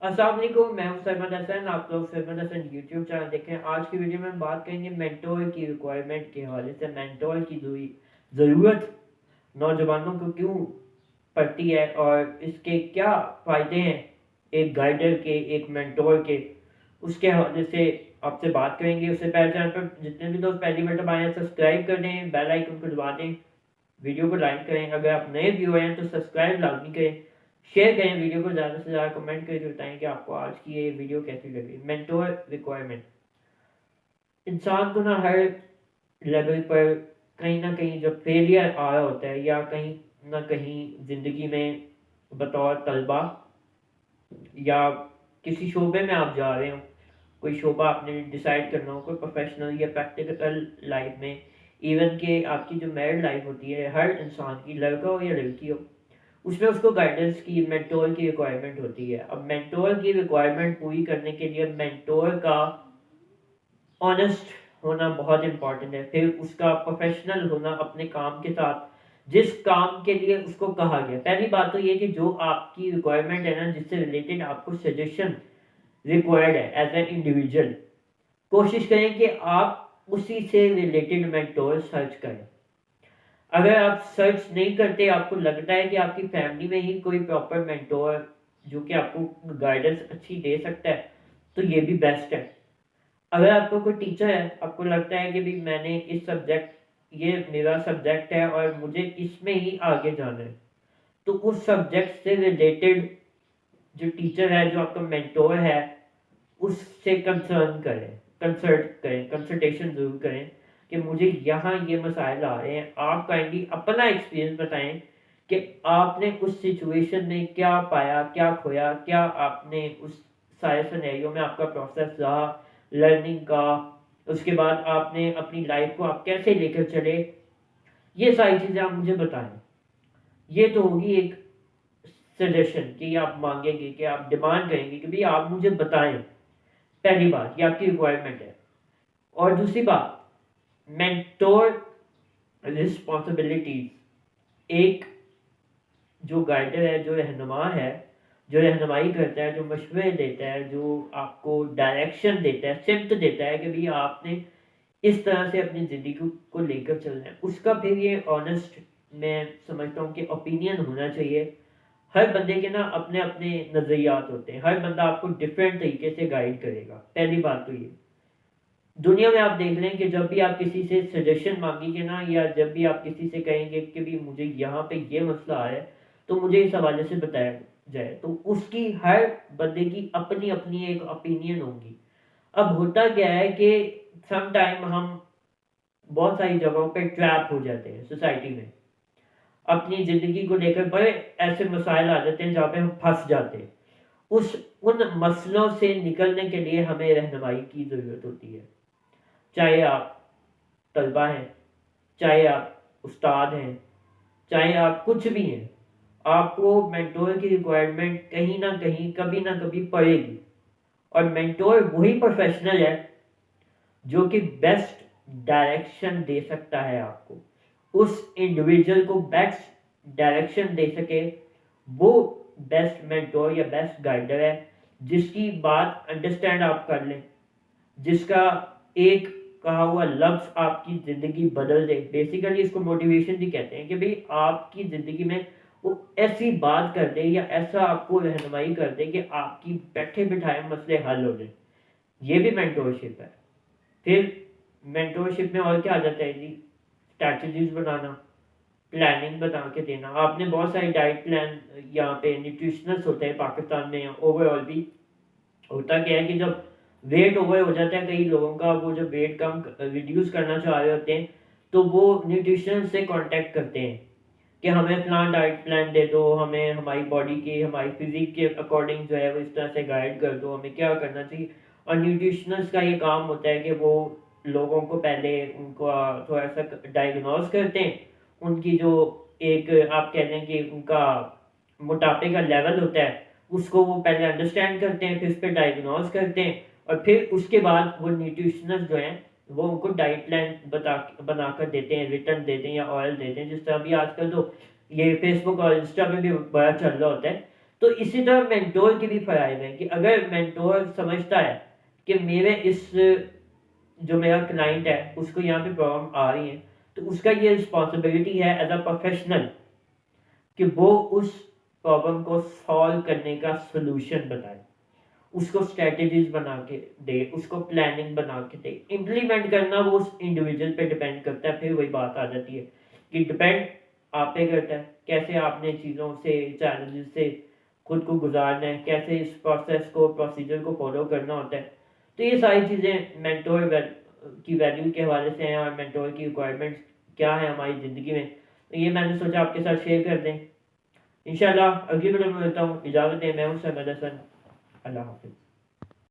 अस्सलाम वालेकुम, मैं हूं सरमद हसन। आप लोग सरमद हसन यूट्यूब चैनल देखें। आज की वीडियो में हम बात करेंगे मेंटोर की रिक्वायरमेंट के हवाले से। मेंटोर की ज़रूरत नौजवानों को क्यों पड़ती है और इसके क्या फ़ायदे हैं एक गाइडर के, एक मेंटोर के, उसके हवाले से आपसे बात करेंगे। उससे पहले चैनल पर जितने भी दोस्त पहली मरतबा आए हैं सब्सक्राइब कर दें, बेल आइकन को दबा दें, वीडियो को लाइक करें। अगर आप नए व्यूअर हैं तो सब्सक्राइब लाजमी करें, शेयर करें वीडियो को, ज़्यादा से ज़्यादा कमेंट करके बताएं कि आपको आज की ये वीडियो कैसी लगी। मेंटोर रिक्वायरमेंट इंसान को ना हर लेवल पर कहीं ना कहीं जब फेलियर आ रहा होता है या कहीं ना कहीं ज़िंदगी में बतौर तलबा या किसी शोबे में आप जा रहे हो, कोई शोबा आपने डिसाइड करना हो, कोई प्रोफेशनल या प्रैक्टिकल लाइफ में, इवन के आपकी जो मैरिड लाइफ होती है हर इंसान की, लड़का हो या लड़की हो, उसमें उसको गाइडेंस की, मेंटोर की रिक्वायरमेंट होती है। अब मेंटोर की रिक्वायरमेंट पूरी करने के लिए मेंटोर का ऑनेस्ट होना बहुत इंपॉर्टेंट है, फिर उसका प्रोफेशनल होना अपने काम के साथ, जिस काम के लिए उसको कहा गया। पहली बात तो ये कि जो आपकी रिक्वायरमेंट है ना, जिससे रिलेटेड आपको सजेशन रिक्वायर्ड है एज एन इंडिविजुअल, कोशिश करें कि आप उसी से रिलेटेड मेंटोर सर्च करें। अगर आप सर्च नहीं करते, आपको लगता है कि आपकी फैमिली में ही कोई प्रॉपर मेंटोर जो कि आपको गाइडेंस अच्छी दे सकता है, तो ये भी बेस्ट है। अगर आपको कोई टीचर है, आपको लगता है कि भी मैंने इस सब्जेक्ट, ये मेरा सब्जेक्ट है और मुझे इसमें ही आगे जाना है, तो उस सब्जेक्ट से रिलेटेड जो टीचर है, जो आपका मेंटोर है, उससे कंसल्टेशन जरूर करें कि मुझे यहाँ ये मसाइल आ रहे हैं। आप काइंडली अपना एक्सपीरियंस बताएं कि आपने उस सिचुएशन में क्या पाया, क्या खोया, क्या आपने उस सारे सिनेरियो में आपका प्रोसेस रहा लर्निंग का, उसके बाद आपने अपनी लाइफ को आप कैसे लेकर चले, ये सारी चीज़ें आप मुझे बताएं। ये तो होगी एक सजेशन कि आप मांगेंगे, कि आप डिमांड करेंगे कि भाई आप मुझे बताएं। पहली बात ये आपकी रिक्वायरमेंट है। और दूसरी बात, मेंटोर रिस्पॉन्सिबिलिटीज, एक जो गाइडर है, जो रहनुमा है, जो रहनुमाई करता है, जो मशवरे देता है, जो आपको डायरेक्शन देता है, सिमत देता है कि भाई आपने इस तरह से अपनी ज़िंदगी को लेकर चलना है, उसका फिर ये ऑनेस्ट, मैं समझता हूँ कि ओपिनियन होना चाहिए। हर बंदे के ना अपने अपने नज़रियात होते हैं, हर बंदा आपको डिफरेंट तरीके से गाइड करेगा। पहली बात तो ये, दुनिया में आप देख लें कि जब भी आप किसी से सजेशन मांगेंगे ना, या जब भी आप किसी से कहेंगे कि भी मुझे यहाँ पे ये मसला आ है तो मुझे इस हवाले से बताया जाए, तो उसकी हर बंदे की अपनी अपनी एक ओपिनियन होगी। अब होता क्या है कि सम टाइम हम बहुत सारी जगहों पे ट्रैप हो जाते हैं सोसाइटी में, अपनी ज़िंदगी को लेकर बड़े ऐसे मसाइल आ जाते हैं जहाँ पे हम फंस जाते हैं। उन मसलों से निकलने के लिए हमें रहनुमाई की ज़रूरत होती है। चाहे आप तलबा हैं, चाहे आप उस्ताद हैं, चाहे आप कुछ भी हैं, आपको मेंटोर की रिक्वायरमेंट कहीं ना कहीं कभी ना कभी पड़ेगी। और मेंटोर वही प्रोफेशनल है जो कि बेस्ट डायरेक्शन दे सकता है आपको, उस इंडिविजुअल को बेस्ट डायरेक्शन दे सके, वो बेस्ट मेंटोर या बेस्ट गाइडर है, जिसकी बात अंडरस्टैंड आप कर लें, जिसका एक कहा हुआ लफ्ज आपकी ज़िंदगी बदल दे। बेसिकली इसको मोटिवेशन भी कहते हैं कि भाई आपकी ज़िंदगी में वो ऐसी बात कर दे या ऐसा आपको रहनुमाई कर दे कि आपकी बैठे बिठाए मसले हल हो जाए। ये भी मेंटोरशिप है। फिर मेंटोरशिप में और क्या आ जाता है जी, स्ट्रैटेजीज बनाना, प्लानिंग बता के देना। आपने बहुत सारी डाइट प्लान यहाँ पे न्यूट्रिशनल्स होते हैं पाकिस्तान में, ओवरऑल भी होता क्या है कि जब वेट ओवर हो जाता है कई लोगों का, वो जब वेट कम रिड्यूस करना चाह रहे होते हैं, तो वो न्यूट्रिशन से कांटेक्ट करते हैं कि हमें प्लान डाइट प्लान दे दो, हमें हमारी बॉडी के, हमारी फिजिक के अकॉर्डिंग जो है वो इस तरह से गाइड कर दो, हमें क्या करना चाहिए। और न्यूट्रिशनिस्ट का ये काम होता है कि वो लोगों को पहले उनको थोड़ा सा डायग्नोज करते हैं, उनकी जो एक आप कह लें कि उनका मोटापे का लेवल होता है उसको वो पहले अंडरस्टैंड करते हैं, फिर उस पर डायग्नोज करते हैं, और फिर उसके बाद वो न्यूट्रिशनिस्ट जो हैं वो उनको डाइट प्लान बनाकर देते हैं, रिटर्न देते हैं या ऑयल देते हैं। जिस तरह भी आजकल तो ये फेसबुक और इंस्टा पे भी बड़ा चल रहा होता है تو اسی طرح مینٹور کے بھی فرائض ہیں کہ اگر مینٹور سمجھتا ہے کہ میرے اس جو میرا کلائنٹ ہے اس کو یہاں پہ پرابلم آ رہی ہے، تو اس کا یہ رسپانسبلٹی ہے ایز اے پروفیشنل کہ وہ اس پرابلم کو سالو کرنے کا سلوشن بتائے، اس کو اسٹریٹجیز بنا کے دے، اس کو پلاننگ بنا کے دے. امپلیمنٹ کرنا وہ اس انڈیویجول پہ ڈپینڈ کرتا ہے. پھر وہی بات آ جاتی ہے کہ ڈپینڈ آپ پہ کرتا ہے کیسے آپ نے چیزوں سے چیلنجز سے خود کو گزارنا ہے، کیسے اس پروسیس کو پروسیجر کو فالو کرنا ہوتا ہے. تو یہ ساری چیزیں مینٹور کی ویلیو کے حوالے سے ہیں اور مینٹور کی ریکوائرمنٹس کیا ہیں ہماری زندگی میں. یہ میں نے سوچا آپ کے ساتھ شیئر کر دیں. انشاءاللہ اگلی ویڈیو میں ملتا ہوں. اجازت دیں، میں ہوں سر حسن. اللہ حافظ.